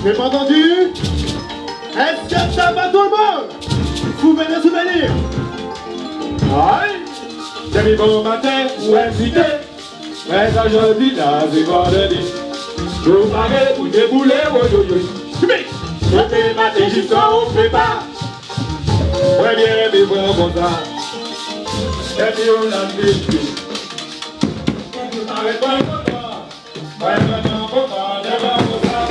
J'ai pas entendu? Est-ce que ça va tout le monde? Souvenir. Aïe! J'ai mis bon matin ou invité. Mais aujourd'hui, là, c'est vendredi. Je vous parais pour débouler, oui. C'était matin, juste au prépa. Ouais, bien, mais bon, bon ça. Et puis on a vécu. Je vous parais pas content. Ouais, maintenant, content, devant vos ça.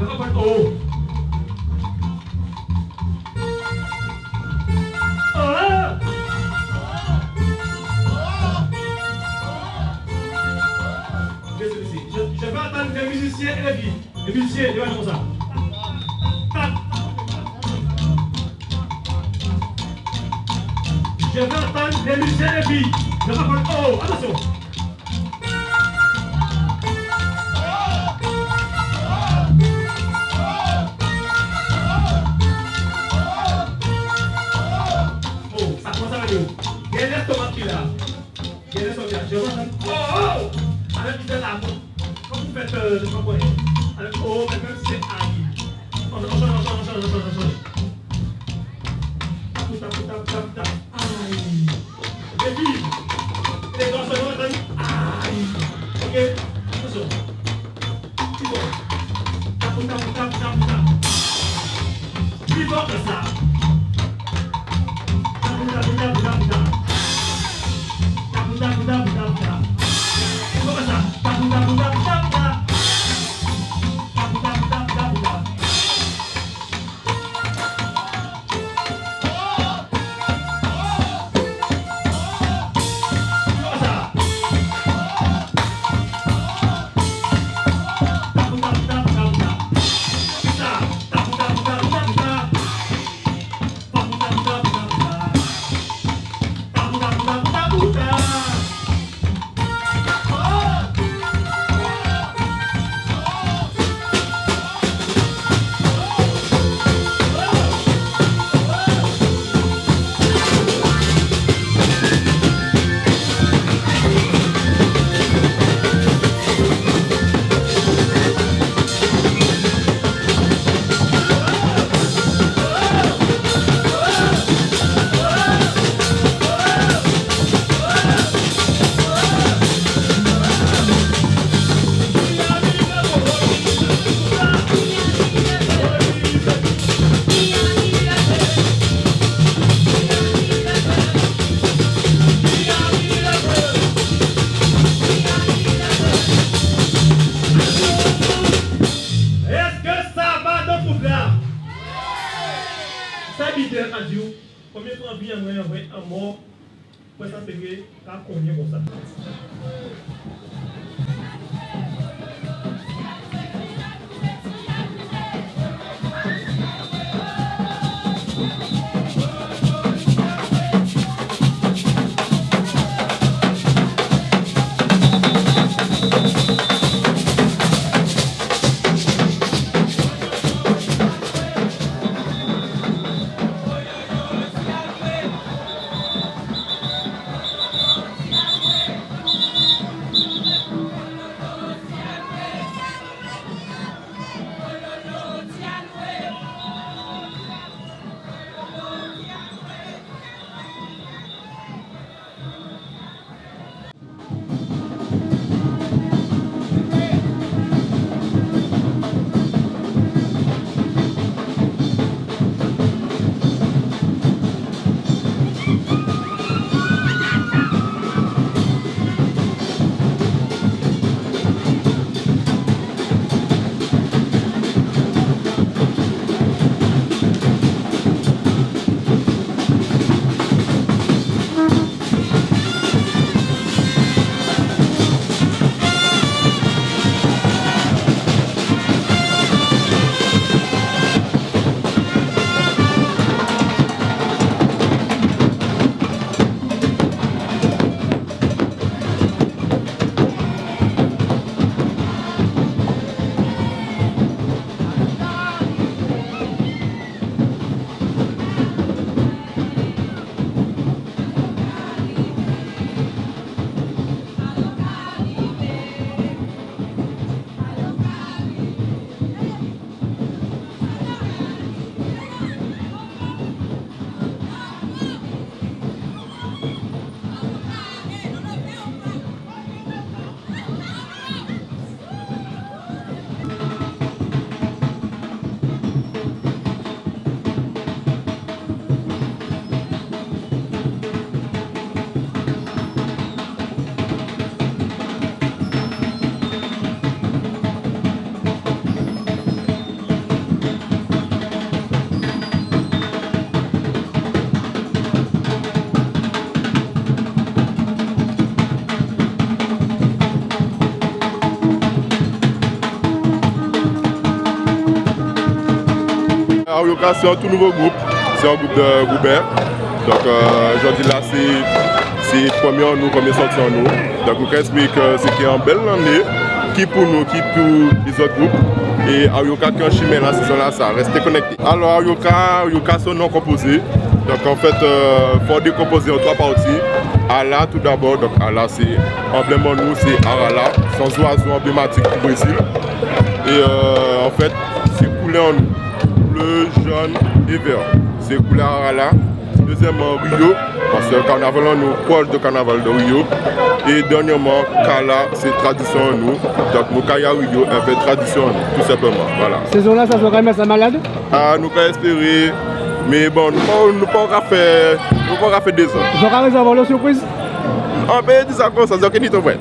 Ne va pas oh. Je vais attendre les musiciens et les filles. Les musiciens, ils vont comme ça. Je vais attendre les musiciens et les filles. Je vais attendre. Oh, attention. Oh, ça commence à venir. Il y a des tomates qui là. Il y a des tomates. Je vais attendre. Oh! Avec du là. Quand vous faites, je sais pas quoi. Avec oh, même si c'est aïe. On change. Tap. Aïe. Les filles. Les garçons, ils vont entendre. Aïe. Ok. Attention. Plus fort. Tap. Plus fort que ça. Tap. Como ça? Combien de temps bien un mort pour s'intégrer à combien comme ça? Arioka, c'est un tout nouveau groupe. C'est un groupe de Goubert. Donc, aujourd'hui là, c'est premier en nous, premier sorti en nous. Donc, on explique que c'est une belle année qui pour nous, qui pour les autres groupes. Et Arioka qui est en chimie la saison là, ça restez connecté. Alors, Arioka, c'est un nom composé. Donc, en fait, il faut décomposer en trois parties. Ala, tout d'abord. Donc, Ala, c'est emblème en nous, c'est Arala. C'est un oiseau emblématique du Brésil. Et en fait, c'est coulé en nous. Bleu, jaune et vert. C'est coulé Arala. Deuxièmement, Rio, parce que le carnaval en nous, proche de carnaval de Rio. Et dernièrement, Kala, c'est tradition en nous. Donc, Mokaya Rio, elle fait tradition en nous, tout simplement. Voilà. Saison-là, ça serait même ça malade? Ah, nous pouvons espérer, mais bon, nous ne pouvons pas faire des ans. Vous avez réservé la surprise? Ah, mais dis ça comme ça, c'est ok, ni ton vrai.